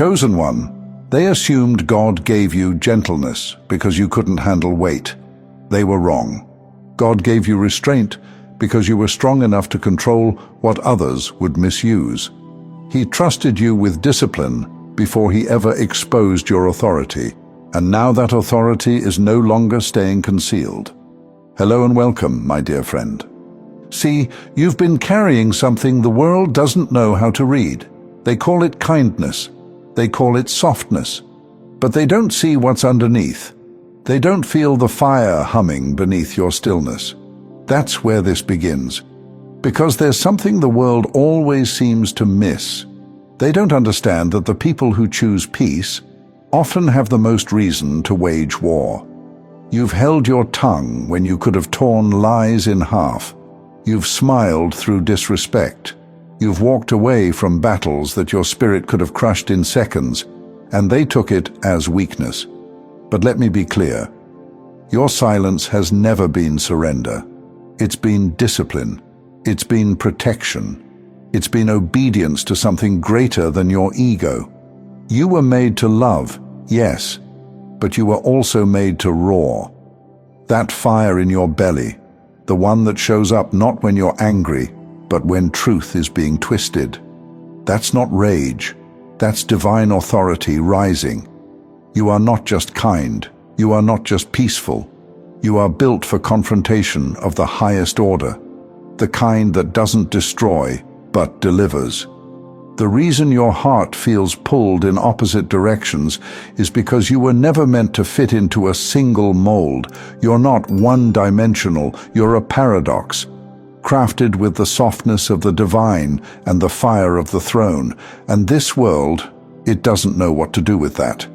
chosen one, they assumed God gave you gentleness because you couldn't handle weight. They were wrong. God gave you restraint because you were strong enough to control what others would misuse. He trusted you with discipline before he ever exposed your authority, and now that authority is no longer staying concealed. Hello and welcome, my dear friend. See, you've been carrying something the world doesn't know how to read. They call it kindness. They call it softness. But they don't see what's underneath. They don't feel the fire humming beneath your stillness. That's where this begins. Because there's something the world always seems to miss. They don't understand that the people who choose peace often have the most reason to wage war. You've held your tongue when you could have torn lies in half. You've smiled through disrespect. You've walked away from battles that your spirit could have crushed in seconds, and they took it as weakness. But let me be clear. Your silence has never been surrender. It's been discipline. It's been protection. It's been obedience to something greater than your ego. You were made to love, yes, but you were also made to roar. That fire in your belly, the one that shows up not when you're angry, but when truth is being twisted. That's not rage. That's divine authority rising. You are not just kind. You are not just peaceful. You are built for confrontation of the highest order, the kind that doesn't destroy, but delivers. The reason your heart feels pulled in opposite directions is because you were never meant to fit into a single mold. You're not one-dimensional, you're a paradox, crafted with the softness of the divine and the fire of the throne. And this world, it doesn't know what to do with that.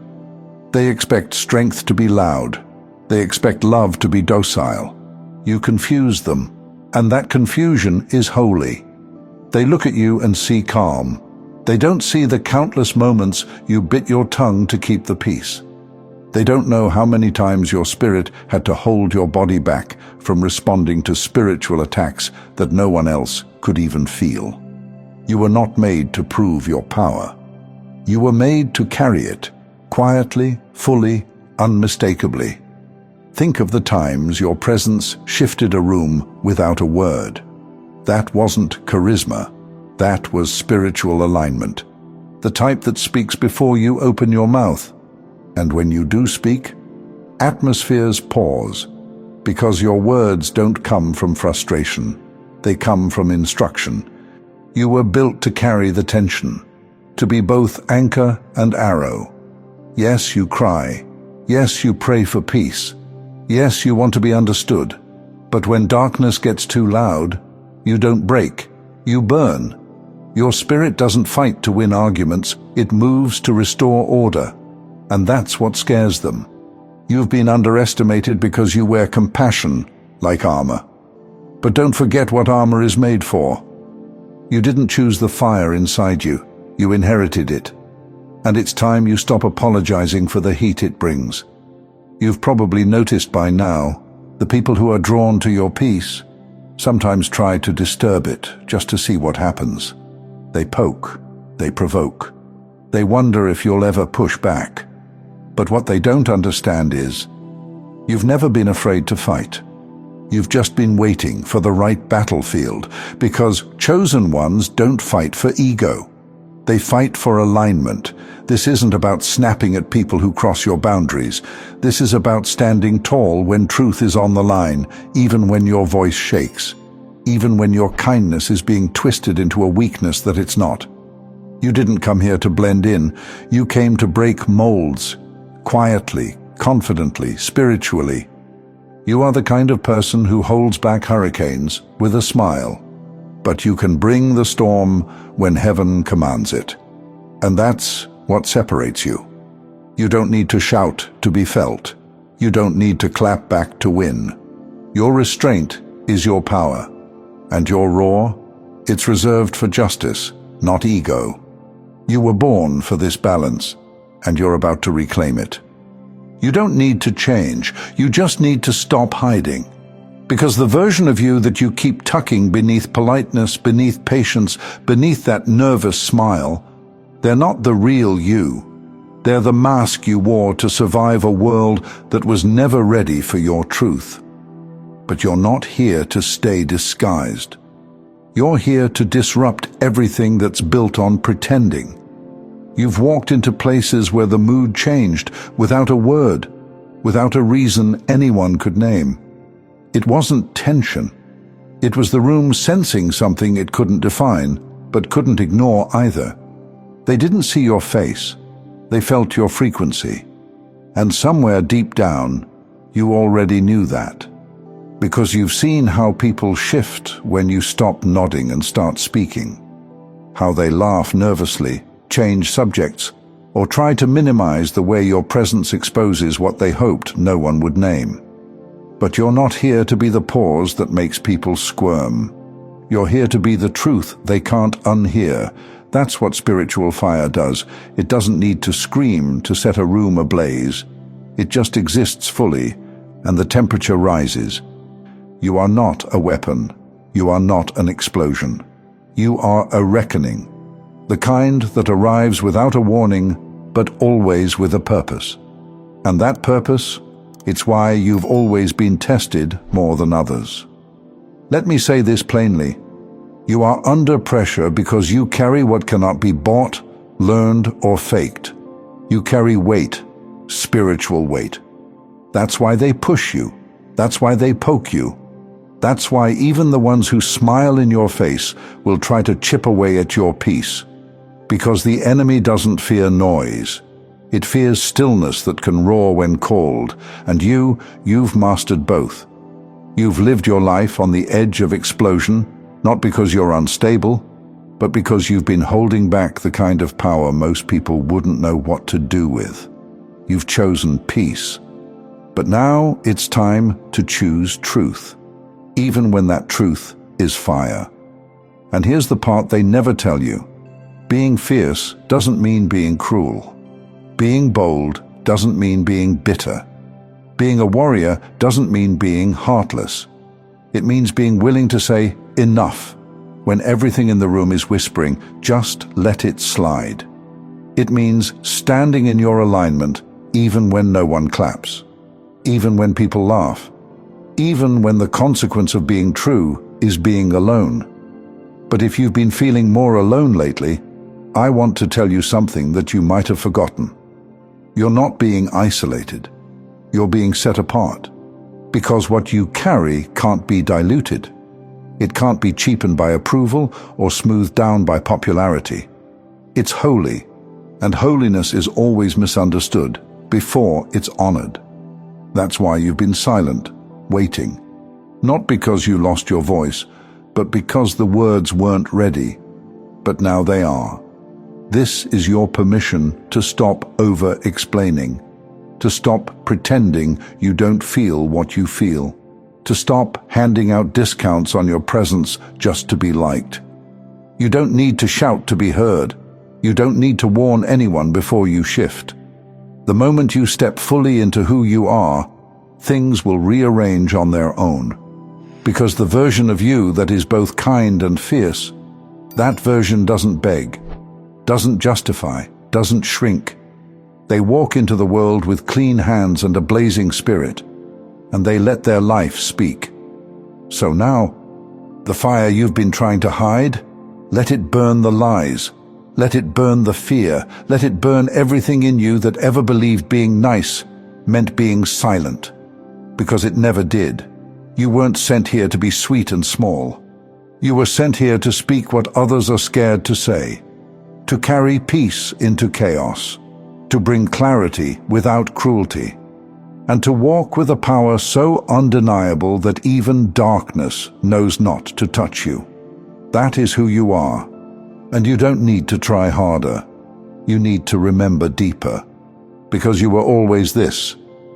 They expect strength to be loud. They expect love to be docile. You confuse them, and that confusion is holy. They look at you and see calm. They don't see the countless moments you bit your tongue to keep the peace. They don't know how many times your spirit had to hold your body back from responding to spiritual attacks that no one else could even feel. You were not made to prove your power. You were made to carry it, quietly, fully, unmistakably. Think of the times your presence shifted a room without a word. That wasn't charisma. That was spiritual alignment. The type that speaks before you open your mouth. And when you do speak, atmospheres pause, because your words don't come from frustration. They come from instruction. You were built to carry the tension, to be both anchor and arrow. Yes, you cry. Yes, you pray for peace. Yes, you want to be understood. But when darkness gets too loud, you don't break, you burn. Your spirit doesn't fight to win arguments, it moves to restore order. And that's what scares them. You've been underestimated because you wear compassion like armor. But don't forget what armor is made for. You didn't choose the fire inside you, you inherited it. And it's time you stop apologizing for the heat it brings. You've probably noticed by now, the people who are drawn to your peace sometimes try to disturb it just to see what happens. They poke, they provoke. They wonder if you'll ever push back. But what they don't understand is, you've never been afraid to fight. You've just been waiting for the right battlefield, because chosen ones don't fight for ego. They fight for alignment. This isn't about snapping at people who cross your boundaries. This is about standing tall when truth is on the line, even when your voice shakes. Even when your kindness is being twisted into a weakness that it's not. You didn't come here to blend in. You came to break molds, quietly, confidently, spiritually. You are the kind of person who holds back hurricanes with a smile, but you can bring the storm when heaven commands it. And that's what separates you. You don't need to shout to be felt. You don't need to clap back to win. Your restraint is your power. And your roar, it's reserved for justice, not ego. You were born for this balance, and you're about to reclaim it. You don't need to change, you just need to stop hiding. Because the version of you that you keep tucking beneath politeness, beneath patience, beneath that nervous smile, They're not the real you. They're the mask you wore to survive a world that was never ready for your truth. But you're not here to stay disguised. You're here to disrupt everything that's built on pretending. You've walked into places where the mood changed without a word, without a reason anyone could name. It wasn't tension. It was the room sensing something it couldn't define, but couldn't ignore either. They didn't see your face. They felt your frequency. And somewhere deep down, you already knew that. Because you've seen how people shift when you stop nodding and start speaking. How they laugh nervously, change subjects, or try to minimize the way your presence exposes what they hoped no one would name. But you're not here to be the pause that makes people squirm. You're here to be the truth they can't unhear. That's what spiritual fire does. It doesn't need to scream to set a room ablaze. It just exists fully, and the temperature rises. You are not a weapon. You are not an explosion. You are a reckoning. The kind that arrives without a warning, but always with a purpose. And that purpose, it's why you've always been tested more than others. Let me say this plainly. You are under pressure because you carry what cannot be bought, learned, or faked. You carry weight, spiritual weight. That's why they push you. That's why they poke you. That's why even the ones who smile in your face will try to chip away at your peace. Because the enemy doesn't fear noise. It fears stillness that can roar when called, and you've mastered both. You've lived your life on the edge of explosion, not because you're unstable, but because you've been holding back the kind of power most people wouldn't know what to do with. You've chosen peace. But now it's time to choose truth, even when that truth is fire. And here's the part they never tell you. Being fierce doesn't mean being cruel. Being bold doesn't mean being bitter. Being a warrior doesn't mean being heartless. It means being willing to say, enough, when everything in the room is whispering, just let it slide. It means standing in your alignment even when no one claps, even when people laugh, even when the consequence of being true is being alone. But if you've been feeling more alone lately, I want to tell you something that you might have forgotten. You're not being isolated. You're being set apart. Because what you carry can't be diluted. It can't be cheapened by approval or smoothed down by popularity. It's holy, and holiness is always misunderstood before it's honored. That's why you've been silent, waiting. Not because you lost your voice, but because the words weren't ready. But now they are. This is your permission to stop over-explaining, to stop pretending you don't feel what you feel, to stop handing out discounts on your presence just to be liked. You don't need to shout to be heard. You don't need to warn anyone before you shift. The moment you step fully into who you are, things will rearrange on their own. Because the version of you that is both kind and fierce, that version doesn't beg, doesn't justify, doesn't shrink. They walk into the world with clean hands and a blazing spirit, and they let their life speak. So now, the fire you've been trying to hide, let it burn the lies, let it burn the fear, let it burn everything in you that ever believed being nice meant being silent. Because it never did. You weren't sent here to be sweet and small. You were sent here to speak what others are scared to say, to carry peace into chaos, to bring clarity without cruelty, and to walk with a power so undeniable that even darkness knows not to touch you. That is who you are, and you don't need to try harder. You need to remember deeper, because you were always this.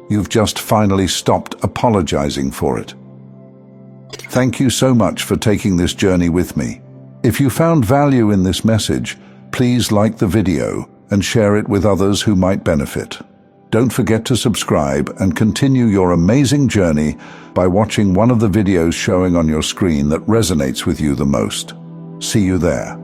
You've just finally stopped apologizing for it. Thank you so much for taking this journey with me. If you found value in this message, please like the video and share it with others who might benefit. Don't forget to subscribe and continue your amazing journey by watching one of the videos showing on your screen that resonates with you the most. See you there.